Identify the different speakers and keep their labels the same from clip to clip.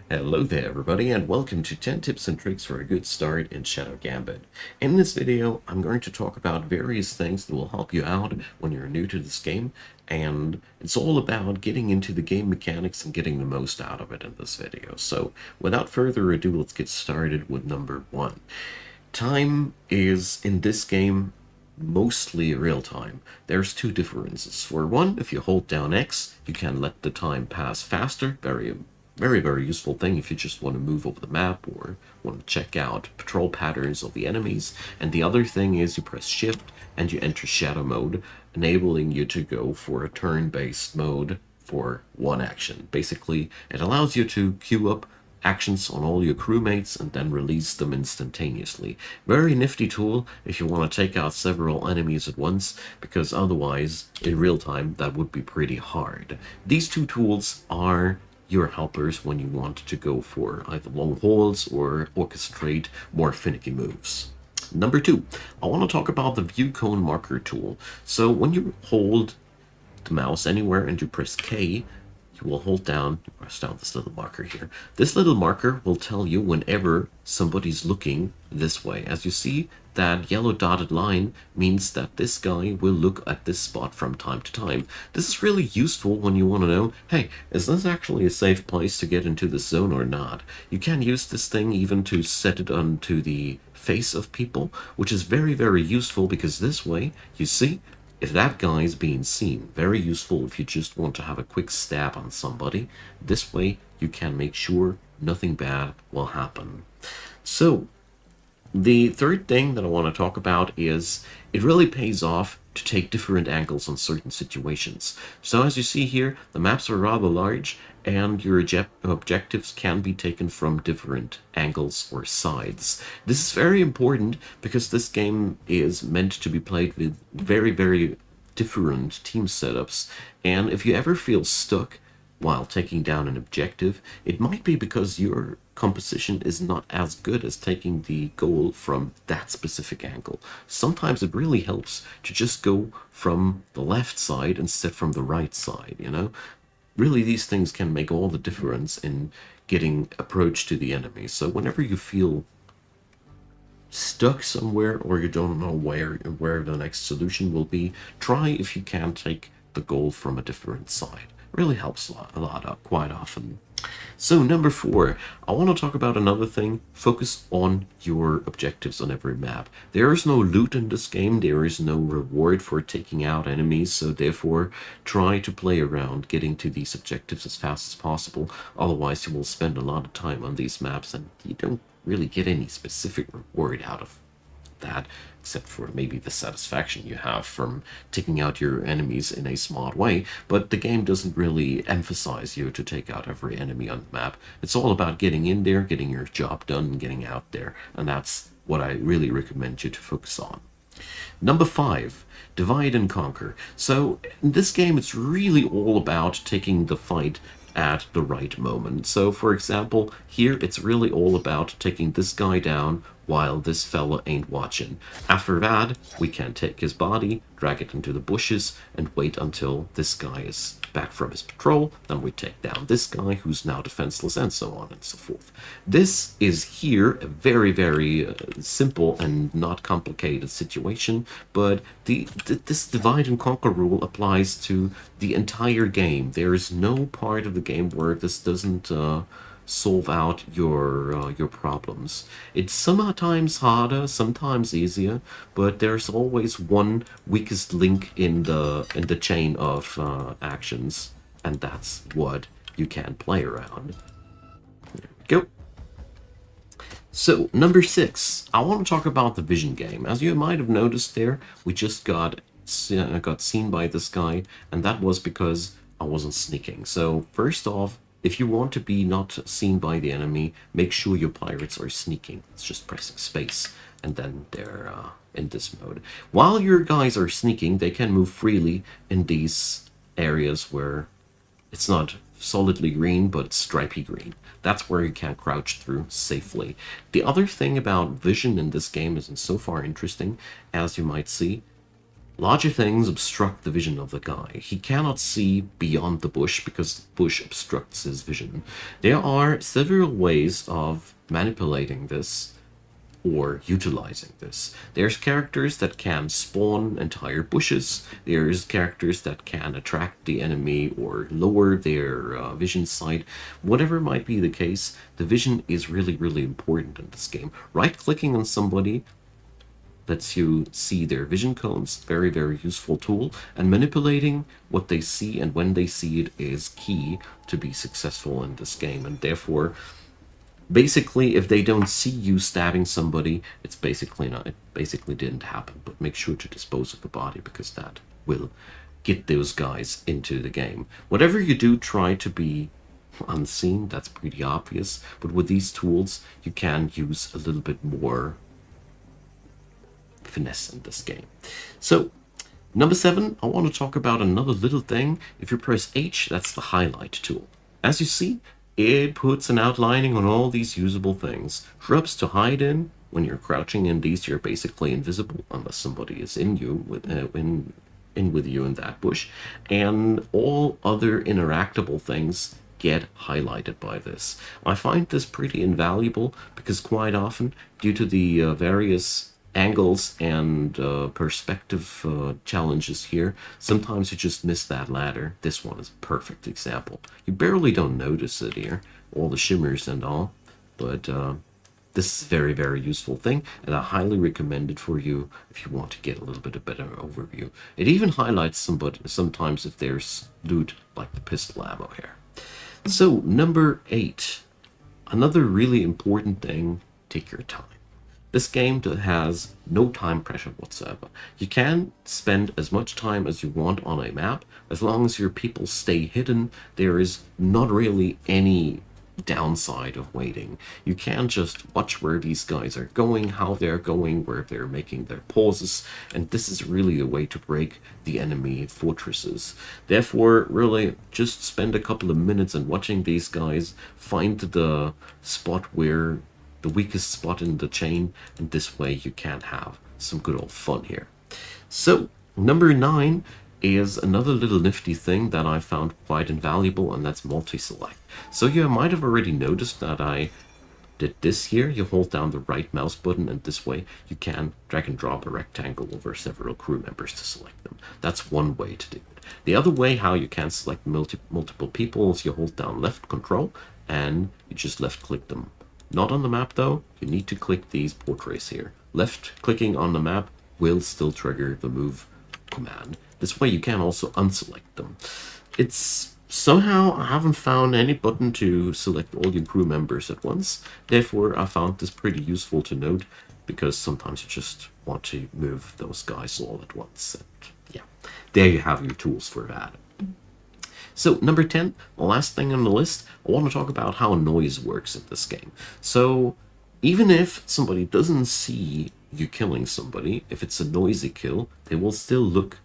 Speaker 1: Hello there everybody, and welcome to 10 tips and tricks for a good start in Shadow Gambit. In this video, I'm going to talk about various things that will help you out when you're new to this game, and it's all about getting into the game mechanics and getting the most out of it in this video. So without further ado, let's get started with number 1. Time is, in this game, mostly real time. There's two differences. For one, if you hold down X, you can let the time pass faster. Very useful thing if you just want to move over the map or want to check out patrol patterns of the enemies. And the other thing is you press shift and you enter shadow mode, enabling you to go for a turn-based mode for one action. Basically, it allows you to queue up actions on all your crewmates and then release them instantaneously. Very nifty tool if you want to take out several enemies at once, because otherwise in real time that would be pretty hard. These two tools are your helpers when you want to go for either long hauls or orchestrate more finicky moves. Number 2, I want to talk about the Viewcone Marker tool. So when you hold the mouse anywhere and you press K, you will hold down, you press down this little marker here. This little marker will tell you whenever somebody's looking this way. As you see, that yellow dotted line means that this guy will look at this spot from time to time. This is really useful when you want to know, hey, is this actually a safe place to get into the zone or not? You can use this thing even to set it onto the face of people, which is very useful, because this way, you see, if that guy is being seen, very useful if you just want to have a quick stab on somebody. This way you can make sure nothing bad will happen. So the third thing that I want to talk about is it really pays off to take different angles on certain situations. So as you see here, the maps are rather large and your objectives can be taken from different angles or sides. This is very important because this game is meant to be played with very different team setups, and if you ever feel stuck while taking down an objective, it might be because your composition is not as good as taking the goal from that specific angle. Sometimes it really helps to just go from the left side instead from the right side, you know? Really, these things can make all the difference in getting approach to the enemy. So whenever you feel stuck somewhere or you don't know where the next solution will be, try if you can take the goal from a different side. Really helps a lot quite often. So number 4, I want to talk about another thing. Focus on your objectives on every map. There is no loot in this game, there is no reward for taking out enemies, so therefore try to play around getting to these objectives as fast as possible. Otherwise you will spend a lot of time on these maps and you don't really get any specific reward out of that, except for maybe the satisfaction you have from taking out your enemies in a smart way. But the game doesn't really emphasize you to take out every enemy on the map. It's all about getting in there, getting your job done, and getting out there, and that's what I really recommend you to focus on. Number 5, divide and conquer. So in this game, it's really all about taking the fight at the right moment. So for example, here it's really all about taking this guy down while this fella ain't watching. After that, we can take his body, drag it into the bushes, and wait until this guy is back from his patrol. Then we take down this guy who's now defenseless, and so on and so forth. This is here a very simple and not complicated situation, but this divide and conquer rule applies to the entire game. There is no part of the game where this doesn't solve out your problems. It's sometimes harder, sometimes easier, but there's always one weakest link in the chain of actions, and that's what you can play around. There we go. So number 6, I want to talk about the vision game. As you might have noticed there, we just got seen by this guy, and that was because I wasn't sneaking. So first off, if you want to be not seen by the enemy, make sure your pirates are sneaking. It's just pressing space, and then they're in this mode. While your guys are sneaking, they can move freely in these areas where it's not solidly green, but it's stripy green. That's where you can crouch through safely. The other thing about vision in this game isn't so far interesting. As you might see, Larger things obstruct the vision of the guy. He cannot see beyond the bush because the bush obstructs his vision. There are several ways of manipulating this or utilizing this. There's characters that can spawn entire bushes. There's characters that can attract the enemy or lower their vision sight. Whatever might be the case, the vision is really, really important in this game. Right-clicking on somebody lets you see their vision cones. Very, very useful tool. And manipulating what they see and when they see it is key to be successful in this game. And therefore, basically, if they don't see you stabbing somebody, it's basically not, it basically didn't happen. But make sure to dispose of the body, because that will get those guys into the game. Whatever you do, try to be unseen. That's pretty obvious. But with these tools, you can use a little bit more finesse in this game. So, number 7, I want to talk about another little thing. If you press H, that's the highlight tool. As you see, it puts an outlining on all these usable things. Shrubs to hide in. When you're crouching in these, you're basically invisible unless somebody is in you with with you in that bush. And all other interactable things get highlighted by this. I find this pretty invaluable because quite often, due to the various angles and perspective challenges here, sometimes you just miss that ladder. This one is a perfect example. You barely don't notice it here, all the shimmers and all, but this is a very, very useful thing, and I highly recommend it for you if you want to get a little bit of better overview. It even highlights somebody sometimes if there's loot like the pistol ammo here. So number 8, another really important thing, take your time. This game has no time pressure whatsoever. You can spend as much time as you want on a map. As long as your people stay hidden, there is not really any downside of waiting. You can just watch where these guys are going, how they're going, where they're making their pauses, and this is really a way to break the enemy fortresses. Therefore, really, just spend a couple of minutes in watching these guys, find the spot where the weakest spot in the chain, and this way you can have some good old fun here. So, number 9 is another little nifty thing that I found quite invaluable, and that's multi-select. So you might have already noticed that I did this here. You hold down the right mouse button, and this way you can drag and drop a rectangle over several crew members to select them. That's one way to do it. The other way how you can select multiple people is you hold down left control, and you just left click them. Not on the map though, you need to click these portraits here. Left clicking on the map will still trigger the move command. This way you can also unselect them. It's somehow I haven't found any button to select all your crew members at once. Therefore I found this pretty useful to note, because sometimes you just want to move those guys all at once. And yeah, there you have your tools for that. So number 10, the last thing on the list, I want to talk about how noise works in this game. So even if somebody doesn't see you killing somebody, if it's a noisy kill, they will still look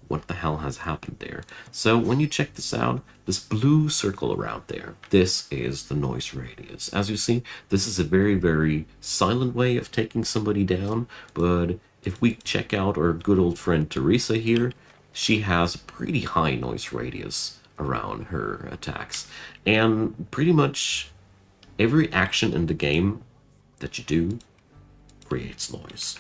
Speaker 1: what the hell has happened there. So when you check this out, this blue circle around there, this is the noise radius. As you see, this is a very, very silent way of taking somebody down, but if we check out our good old friend Teresa here, she has a pretty high noise radius around her attacks, and pretty much every action in the game that you do creates noise.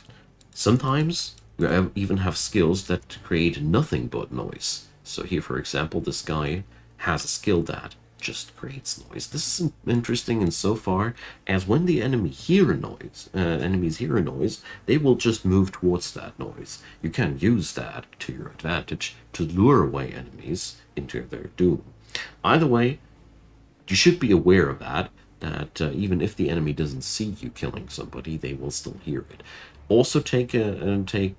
Speaker 1: Sometimes you even have skills that create nothing but noise. So here, for example, this guy has a skill that just creates noise. This is interesting insofar as when the enemies hear a noise, they will just move towards that noise. You can use that to your advantage to lure away enemies into their doom. Either way, you should be aware of that even if the enemy doesn't see you killing somebody, they will still hear it. Also take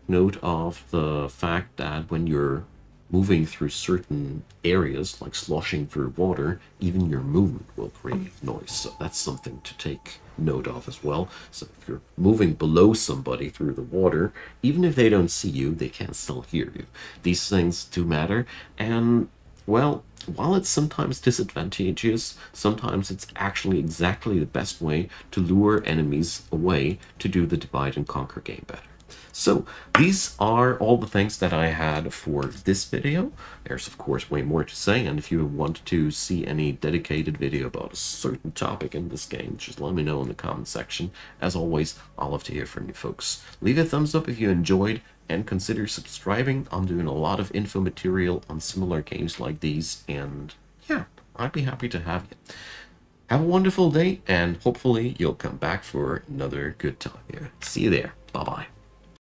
Speaker 1: note of the fact that when you're moving through certain areas, like sloshing through water, even your movement will create noise. So that's something to take note of as well. So if you're moving below somebody through the water, even if they don't see you, they can still hear you. These things do matter, and well, while it's sometimes disadvantageous, sometimes it's actually exactly the best way to lure enemies away to do the divide and conquer game better. So these are all the things that I had for this video. There's of course way more to say, and if you want to see any dedicated video about a certain topic in this game, just let me know in the comment section. As always, I'll love to hear from you folks. Leave a thumbs up if you enjoyed, and consider subscribing. I'm doing a lot of info material on similar games like these, and yeah, I'd be happy to have you. Have a wonderful day, and hopefully you'll come back for another good time here. See you there. Bye-bye.